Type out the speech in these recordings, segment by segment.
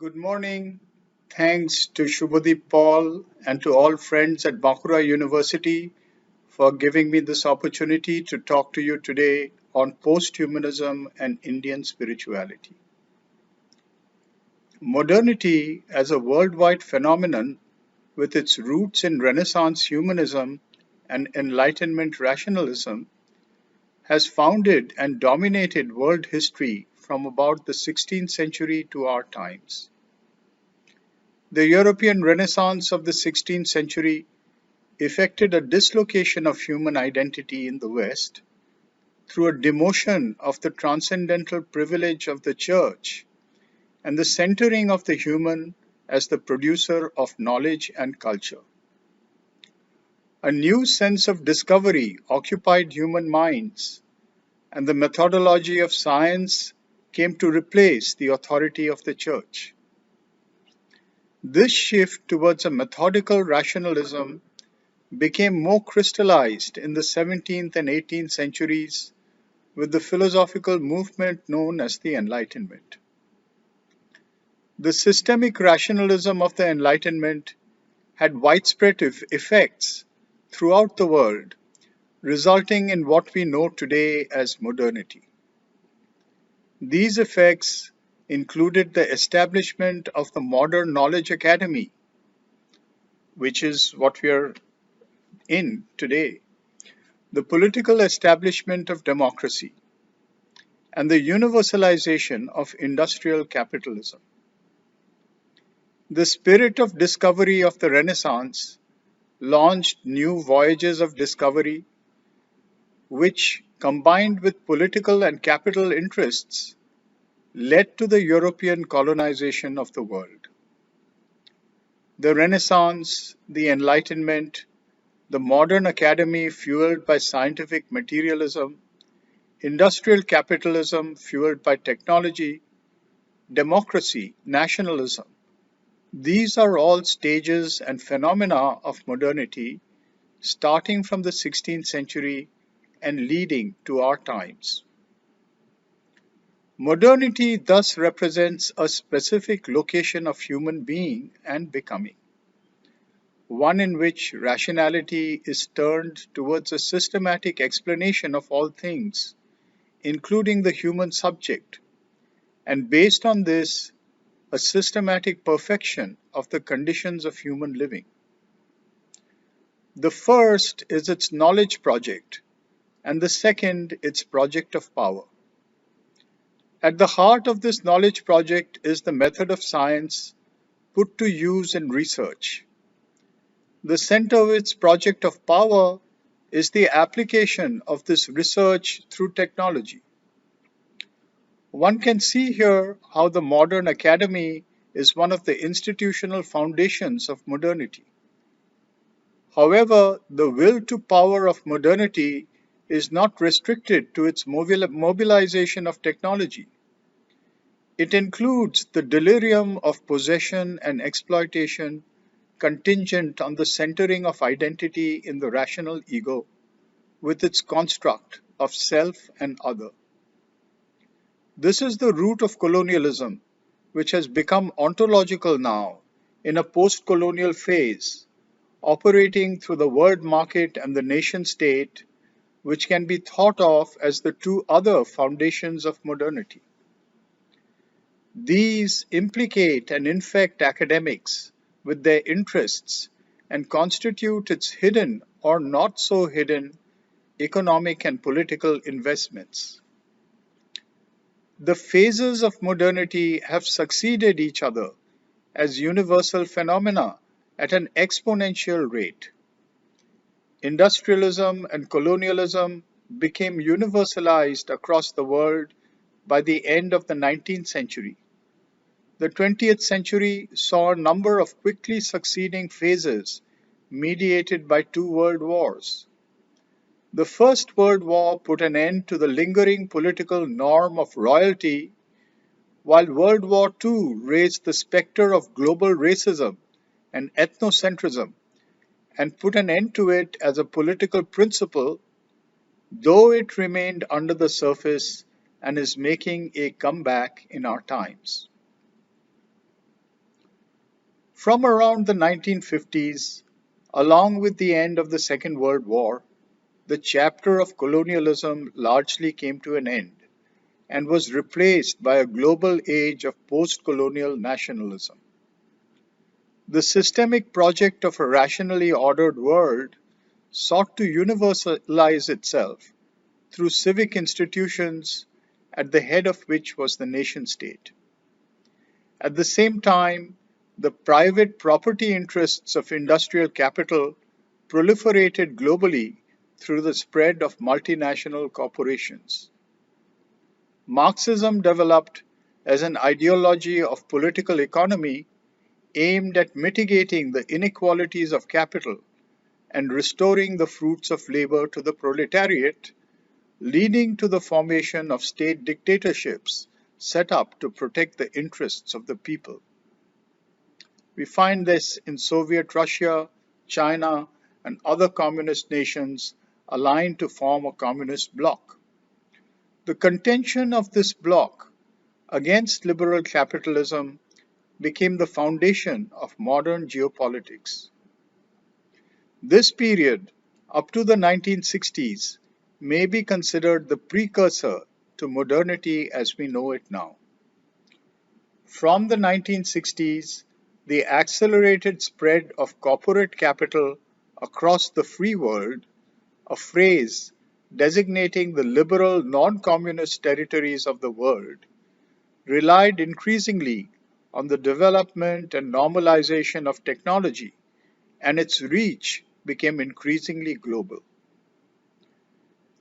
Good morning. Thanks to Shubhadeep Paul and to all friends at Bankura University for giving me this opportunity to talk to you today on posthumanism and Indian spirituality. Modernity, as a worldwide phenomenon with its roots in Renaissance humanism and Enlightenment rationalism, has founded and dominated world history from about the 16th century to our times. The European Renaissance of the 16th century effected a dislocation of human identity in the West through a demotion of the transcendental privilege of the Church and the centering of the human as the producer of knowledge and culture. A new sense of discovery occupied human minds, and the methodology of science came to replace the authority of the Church. This shift towards a methodical rationalism became more crystallized in the 17th and 18th centuries with the philosophical movement known as the Enlightenment. The systemic rationalism of the Enlightenment had widespread effects throughout the world, resulting in what we know today as modernity. These effects included the establishment of the modern knowledge academy, which is what we are in today, the political establishment of democracy, and the universalization of industrial capitalism. The spirit of discovery of the Renaissance launched new voyages of discovery, which, combined with political and capital interests, led to the European colonization of the world. The Renaissance, the Enlightenment, the modern academy fueled by scientific materialism, industrial capitalism fueled by technology, democracy, nationalism. These are all stages and phenomena of modernity starting from the 16th century and leading to our times. Modernity thus represents a specific location of human being and becoming, one in which rationality is turned towards a systematic explanation of all things, including the human subject, and based on this, a systematic perfection of the conditions of human living. The first is its knowledge project, and the second its project of power. At the heart of this knowledge project is the method of science put to use in research. The center of its project of power is the application of this research through technology. One can see here how the modern academy is one of the institutional foundations of modernity. However, the will to power of modernity is not restricted to its mobilization of technology. It includes the delirium of possession and exploitation contingent on the centering of identity in the rational ego with its construct of self and other. This is the root of colonialism, which has become ontological now in a post-colonial phase, operating through the world market and the nation state, which can be thought of as the two other foundations of modernity. These implicate and infect academics with their interests and constitute its hidden or not so hidden economic and political investments. The phases of modernity have succeeded each other as universal phenomena at an exponential rate. Industrialism and colonialism became universalized across the world by the end of the 19th century. The 20th century saw a number of quickly succeeding phases mediated by two world wars. The First World War put an end to the lingering political norm of royalty, while World War II raised the specter of global racism and ethnocentrism and put an end to it as a political principle, though it remained under the surface and is making a comeback in our times. From around the 1950s, along with the end of the Second World War, the chapter of colonialism largely came to an end and was replaced by a global age of post-colonial nationalism. The systemic project of a rationally ordered world sought to universalize itself through civic institutions, at the head of which was the nation state. At the same time, the private property interests of industrial capital proliferated globally through the spread of multinational corporations. Marxism developed as an ideology of political economy aimed at mitigating the inequalities of capital and restoring the fruits of labor to the proletariat, leading to the formation of state dictatorships set up to protect the interests of the people. We find this in Soviet Russia, China, and other communist nations aligned to form a communist bloc. The contention of this bloc against liberal capitalism became the foundation of modern geopolitics. This period, up to the 1960s, may be considered the precursor to modernity as we know it now. From the 1960s, the accelerated spread of corporate capital across the free world, a phrase designating the liberal non-communist territories of the world, relied increasingly on the development and normalization of technology, and its reach became increasingly global.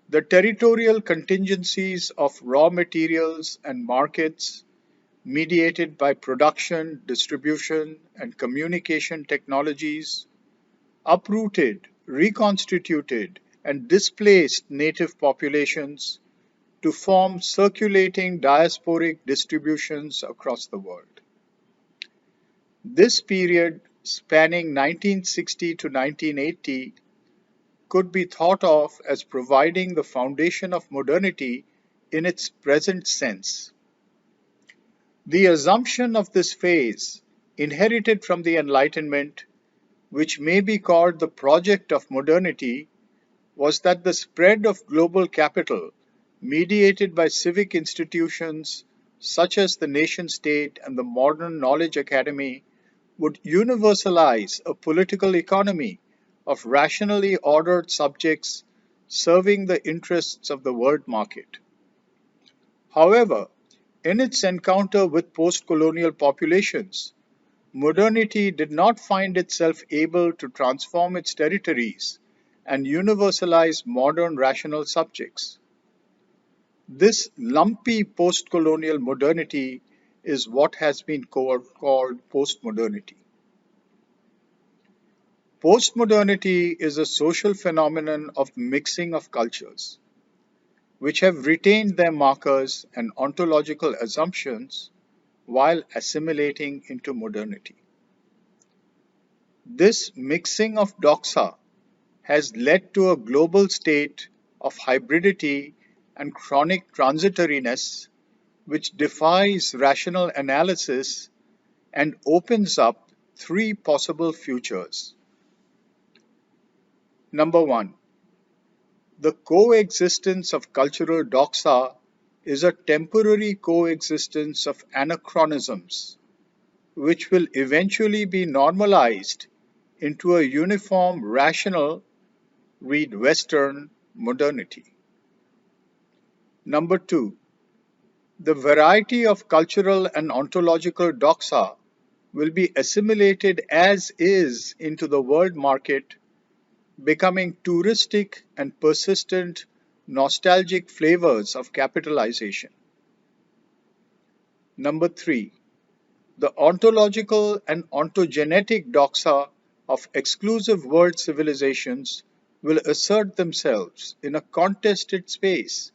The territorial contingencies of raw materials and markets, mediated by production, distribution, and communication technologies, uprooted, reconstituted, and displaced native populations to form circulating diasporic distributions across the world. This period, spanning 1960 to 1980, could be thought of as providing the foundation of modernity in its present sense. The assumption of this phase, inherited from the Enlightenment, which may be called the project of modernity, was that the spread of global capital, mediated by civic institutions such as the nation state and the modern knowledge academy, would universalize a political economy of rationally ordered subjects serving the interests of the world market. However, in its encounter with post-colonial populations, modernity did not find itself able to transform its territories and universalize modern rational subjects. This lumpy post-colonial modernity is what has been called postmodernity. Postmodernity is a social phenomenon of mixing of cultures, which have retained their markers and ontological assumptions while assimilating into modernity. This mixing of doxa has led to a global state of hybridity and chronic transitoriness which defies rational analysis and opens up three possible futures. Number one, the coexistence of cultural doxa is a temporary coexistence of anachronisms, which will eventually be normalized into a uniform rational, read Western, modernity. Number two, the variety of cultural and ontological doxa will be assimilated as is into the world market, becoming touristic and persistent nostalgic flavors of capitalization. Number three, the ontological and ontogenetic doxa of exclusive world civilizations will assert themselves in a contested space,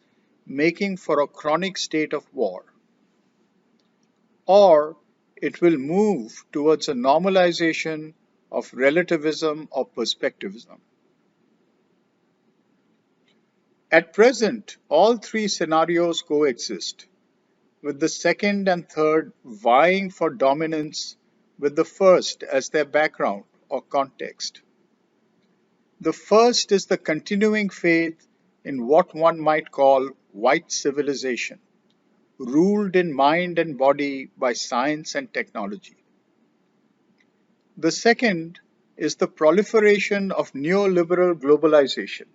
making for a chronic state of war. Or it will move towards a normalization of relativism or perspectivism. At present, all three scenarios coexist, with the second and third vying for dominance with the first as their background or context. The first is the continuing faith in what one might call white civilization, ruled in mind and body by science and technology. The second is the proliferation of neoliberal globalization,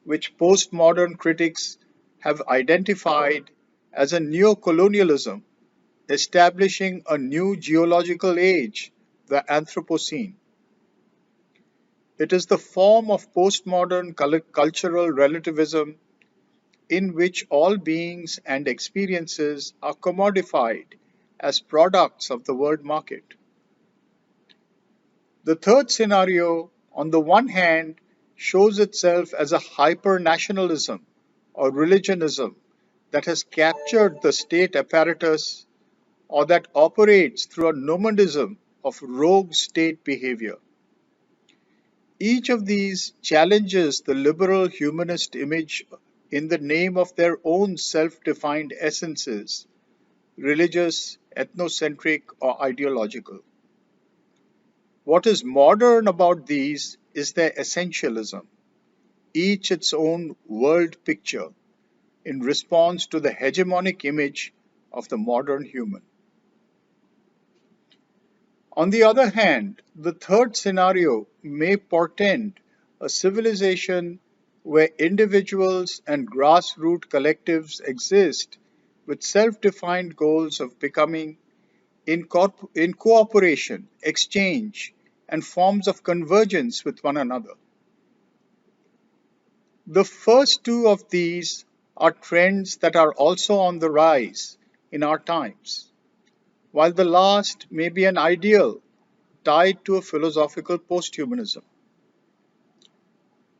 which postmodern critics have identified as a neocolonialism establishing a new geological age, the Anthropocene. It is the form of postmodern cultural relativism in which all beings and experiences are commodified as products of the world market. The third scenario, on the one hand, shows itself as a hyper-nationalism or religionism that has captured the state apparatus or that operates through a nomadism of rogue state behavior. Each of these challenges the liberal humanist image in the name of their own self defined essences, religious, ethnocentric, or ideological. What is modern about these is their essentialism, each its own world picture, in response to the hegemonic image of the modern human. On the other hand, the third scenario may portend a civilization where individuals and grassroots collectives exist with self defined goals of becoming in cooperation, exchange, and forms of convergence with one another. The first two of these are trends that are also on the rise in our times, while the last may be an ideal tied to a philosophical posthumanism.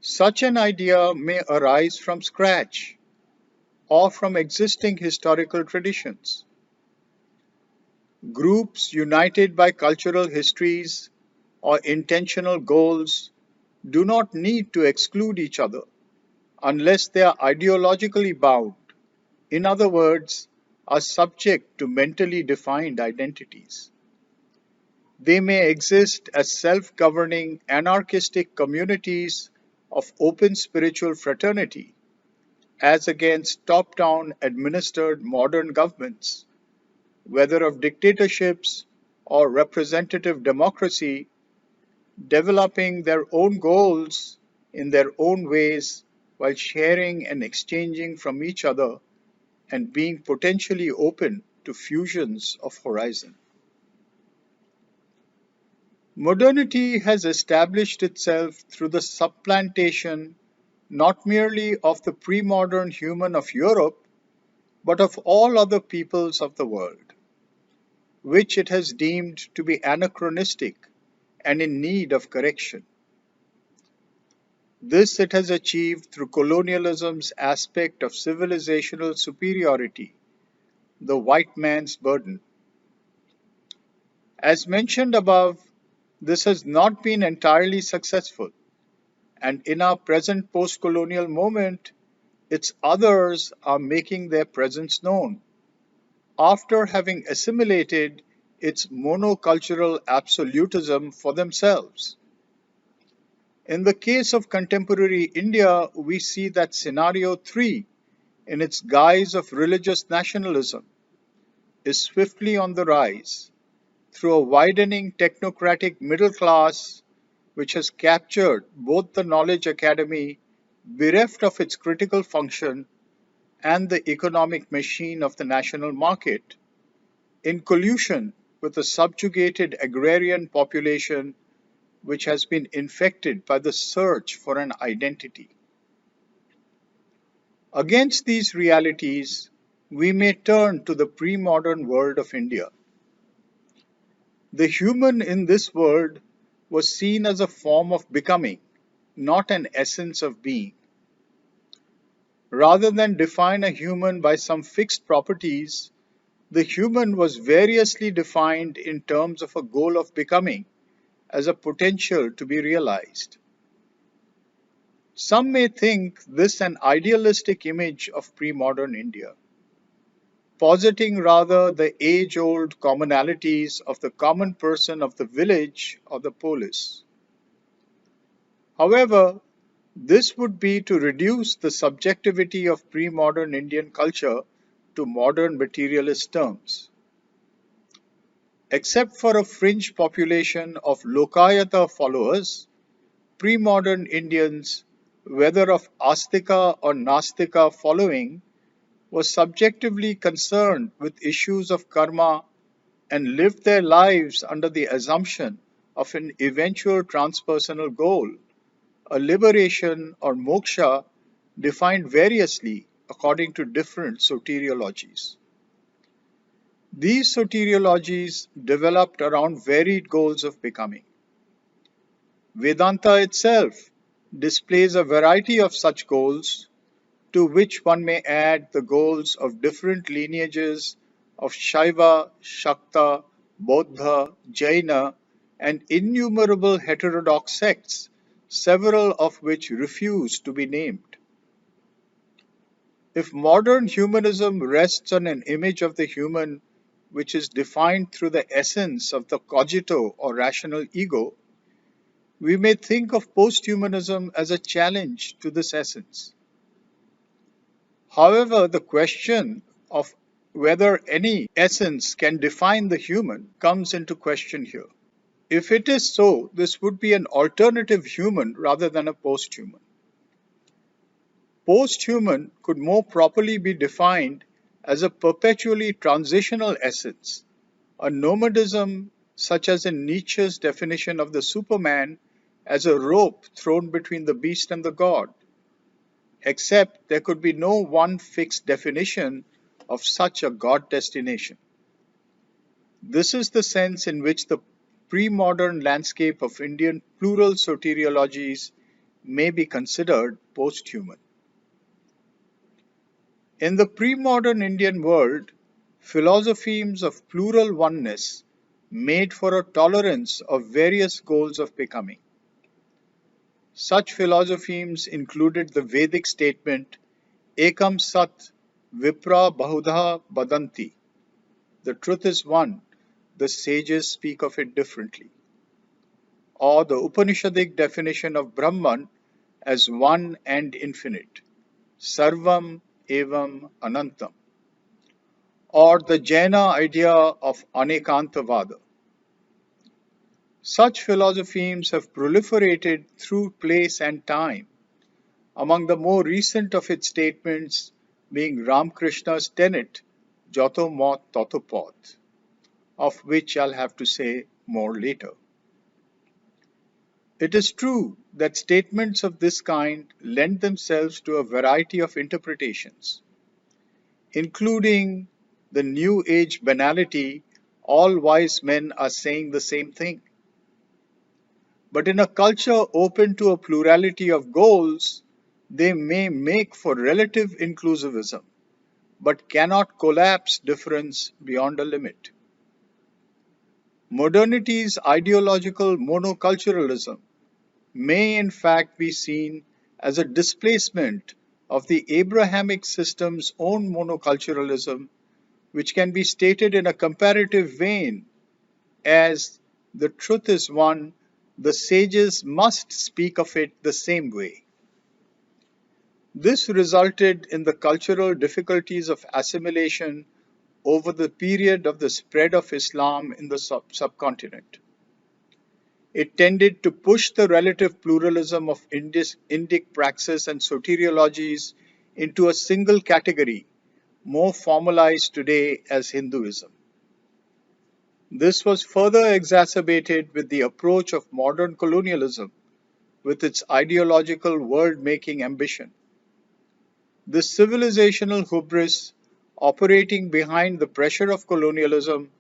Such an idea may arise from scratch or from existing historical traditions. Groups united by cultural histories or intentional goals do not need to exclude each other unless they are ideologically bound, in other words, are subject to mentally defined identities. They may exist as self governing anarchistic communities of open spiritual fraternity, as against top down administered modern governments, whether of dictatorships or representative democracy, developing their own goals in their own ways while sharing and exchanging from each other and being potentially open to fusions of horizon. Modernity has established itself through the supplantation not merely of the pre modern human of Europe, but of all other peoples of the world, which it has deemed to be anachronistic and in need of correction. This it has achieved through colonialism's aspect of civilizational superiority, the white man's burden. As mentioned above, this has not been entirely successful, and in our present post colonial moment, its others are making their presence known after having assimilated its monocultural absolutism for themselves. In the case of contemporary India, we see that scenario 3, in its guise of religious nationalism, is swiftly on the rise through a widening technocratic middle class which has captured both the knowledge academy, bereft of its critical function, and the economic machine of the national market, in collusion with a subjugated agrarian population which has been infected by the search for an identity. Against these realities, we may turn to the pre modern world of India. The human in this world was seen as a form of becoming, not an essence of being. Rather than define a human by some fixed properties, the human was variously defined in terms of a goal of becoming as a potential to be realized. Some may think this an idealistic image of pre modern India. positing rather the age-old commonalities of the common person of the village or the polis. However, this would be to reduce the subjectivity of pre-modern Indian culture to modern materialist terms. Except for a fringe population of Lokayata followers, pre-modern Indians, whether of Astika or Nastika following, was subjectively concerned with issues of karma and lived their lives under the assumption of an eventual transpersonal goal, a liberation or moksha defined variously according to different soteriologies. These soteriologies developed around varied goals of becoming. Vedanta itself displays a variety of such goals, to which one may add the goals of different lineages of Shaiva, Shakta, Bauddha, Jaina, and innumerable heterodox sects, several of which refuse to be named. If modern humanism rests on an image of the human which is defined through the essence of the cogito or rational ego, we may think of posthumanism as a challenge to this essence. However, the question of whether any essence can define the human comes into question here. If it is so, this would be an alternative human rather than a posthuman. Posthuman could more properly be defined as a perpetually transitional essence, a nomadism such as in Nietzsche's definition of the Superman as a rope thrown between the beast and the god, except there could be no one fixed definition of such a god destination. This is the sense in which the pre-modern landscape of Indian plural soteriologies may be considered posthuman. In the pre-modern Indian world, philosophies of plural oneness made for a tolerance of various goals of becoming. Such philosophies included the Vedic statement, Ekam Sat Vipra Bahudha Badanti. The truth is one, the sages speak of it differently. Or the Upanishadic definition of Brahman as one and infinite, Sarvam Evam Anantam. Or the Jaina idea of Anekantavada. Such philosophies have proliferated through place and time, among the more recent of its statements being Ramakrishna's tenet, Joto Mot Toto Pot, of which I'll have to say more later. It is true that statements of this kind lend themselves to a variety of interpretations, including the New Age banality, all wise men are saying the same thing. But in a culture open to a plurality of goals, they may make for relative inclusivism, but cannot collapse difference beyond a limit. Modernity's ideological monoculturalism may in fact be seen as a displacement of the Abrahamic system's own monoculturalism, which can be stated in a comparative vein as the truth is one, the sages must speak of it the same way. This resulted in the cultural difficulties of assimilation over the period of the spread of Islam in the subcontinent. It tended to push the relative pluralism of Indic praxis and soteriologies into a single category, more formalized today as Hinduism. This was further exacerbated with the approach of modern colonialism with its ideological world-making ambition. This civilizational hubris, operating behind the pressure of colonialism,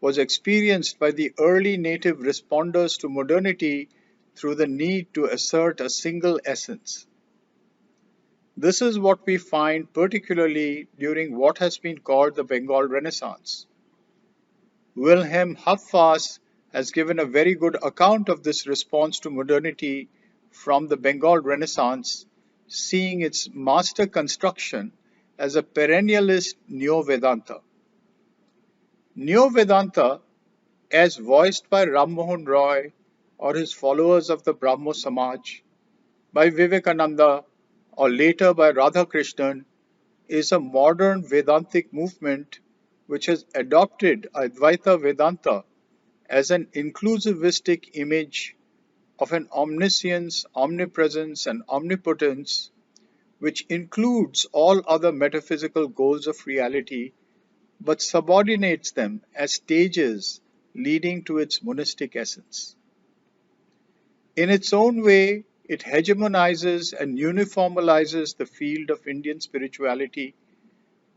was experienced by the early native responders to modernity through the need to assert a single essence. This is what we find particularly during what has been called the Bengal Renaissance. Wilhelm Hauffaz has given a very good account of this response to modernity from the Bengal Renaissance, seeing its master construction as a perennialist Neo-Vedanta. Neo Vedanta, as voiced by Ram Mohan Roy or his followers of the Brahmo Samaj, by Vivekananda, or later by Radhakrishnan, is a modern Vedantic movement which has adopted Advaita Vedanta as an inclusivistic image of an omniscience, omnipresence, and omnipotence which includes all other metaphysical goals of reality but subordinates them as stages leading to its monistic essence. In its own way, it hegemonizes and uniformalizes the field of Indian spirituality,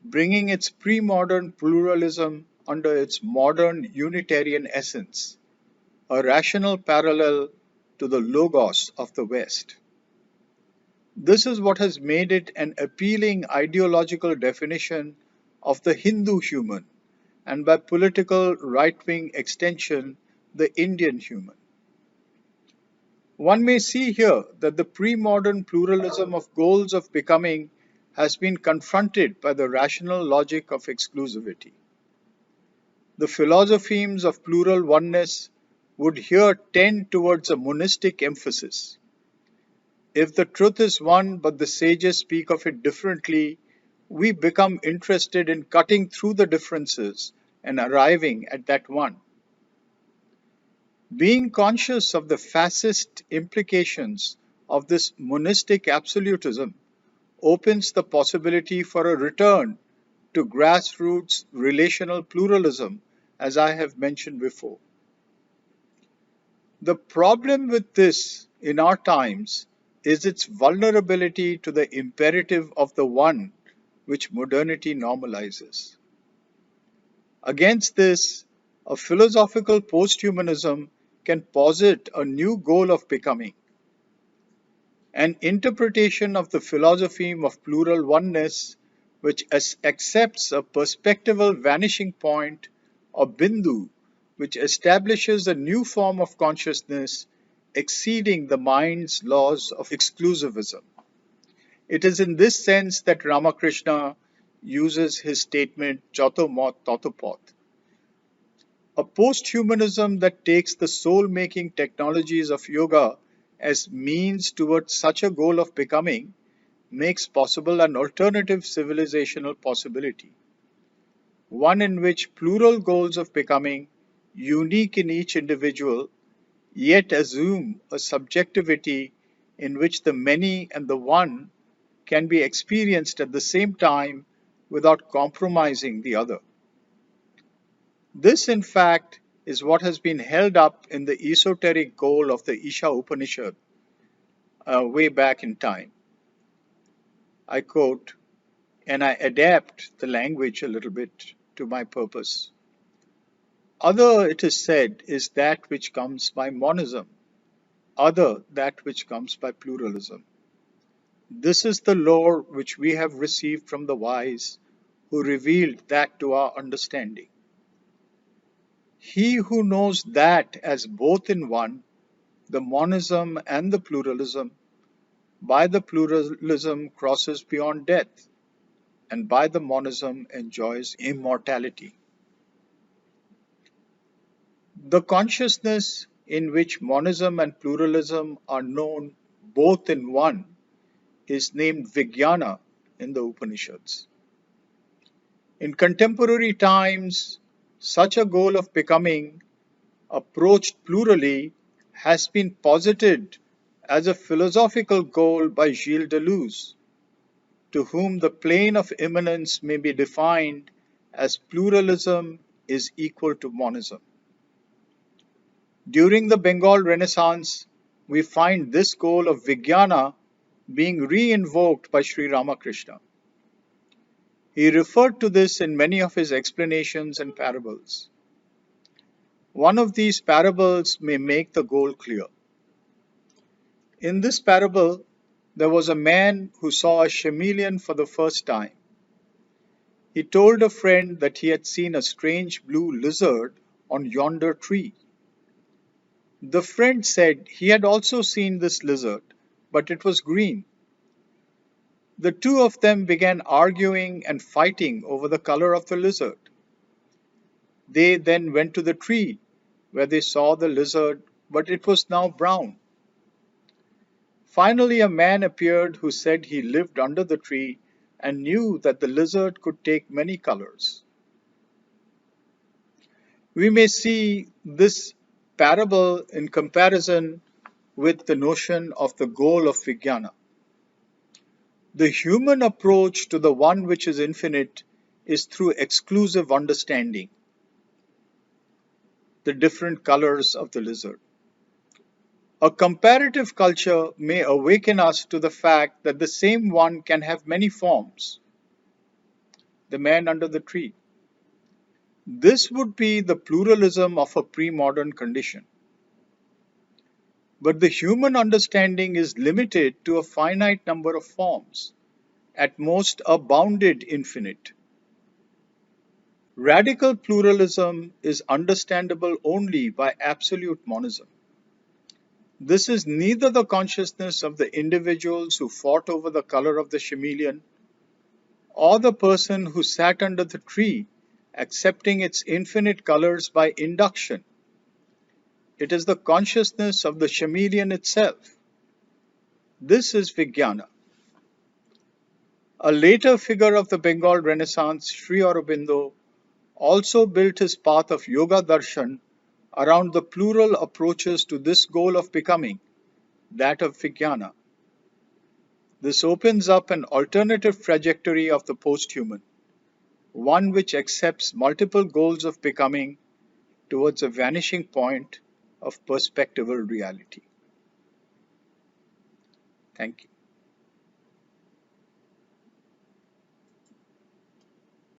bringing its pre modern pluralism under its modern Unitarian essence, a rational parallel to the Logos of the West. This is what has made it an appealing ideological definition of the Hindu human, and by political right wing extension, the Indian human. One may see here that the pre modern pluralism of goals of becoming has been confronted by the rational logic of exclusivity. The philosophemes of plural oneness would here tend towards a monistic emphasis. If the truth is one but the sages speak of it differently, we become interested in cutting through the differences and arriving at that one. Being conscious of the fascist implications of this monistic absolutism opens the possibility for a return to grassroots relational pluralism, as I have mentioned before. The problem with this in our times is its vulnerability to the imperative of the one which modernity normalizes. Against this, a philosophical posthumanism can posit a new goal of becoming. An interpretation of the philosophy of plural oneness, which accepts a perspectival vanishing point or bindu, which establishes a new form of consciousness exceeding the mind's laws of exclusivism. It is in this sense that Ramakrishna uses his statement, Chato Mot Tato Pot. A posthumanism that takes the soul making technologies of yoga as means towards such a goal of becoming makes possible an alternative civilizational possibility, one in which plural goals of becoming, unique in each individual, yet assume a subjectivity in which the many and the one can be experienced at the same time without compromising the other. This, in fact, is what has been held up in the esoteric goal of the Isha Upanishad way back in time. I quote, and I adapt the language a little bit to my purpose. Other, it is said, is that which comes by monism, other that which comes by pluralism. This is the lore which we have received from the wise, who revealed that to our understanding. He who knows that as both in one, the monism and the pluralism, by the pluralism crosses beyond death, and by the monism enjoys immortality. The consciousness in which monism and pluralism are known both in one is named Vijnana in the Upanishads. In contemporary times, such a goal of becoming, approached plurally, has been posited as a philosophical goal by Gilles Deleuze, to whom the plane of immanence may be defined as pluralism is equal to monism. During the Bengal Renaissance, we find this goal of Vijnana being re-invoked by Sri Ramakrishna. He referred to this in many of his explanations and parables. One of these parables may make the goal clear. In this parable, there was a man who saw a chameleon for the first time. He told a friend that he had seen a strange blue lizard on yonder tree. The friend said he had also seen this lizard, but it was green. The two of them began arguing and fighting over the color of the lizard. They then went to the tree, where they saw the lizard, but it was now brown. Finally, a man appeared who said he lived under the tree and knew that the lizard could take many colors. We may see this parable in comparison with the notion of the goal of Vijnana. The human approach to the one which is infinite is through exclusive understanding, the different colors of the lizard. A comparative culture may awaken us to the fact that the same one can have many forms, the man under the tree. This would be the pluralism of a pre-modern condition. But the human understanding is limited to a finite number of forms, at most a bounded infinite. Radical pluralism is understandable only by absolute monism. This is neither the consciousness of the individuals who fought over the color of the chameleon, or the person who sat under the tree accepting its infinite colors by induction. It is the consciousness of the chameleon itself. This is Vijnana. A later figure of the Bengal Renaissance, Sri Aurobindo, also built his path of Yoga Darshan around the plural approaches to this goal of becoming, that of Vijnana. This opens up an alternative trajectory of the post-human, one which accepts multiple goals of becoming towards a vanishing point of perspectival reality. Thank you.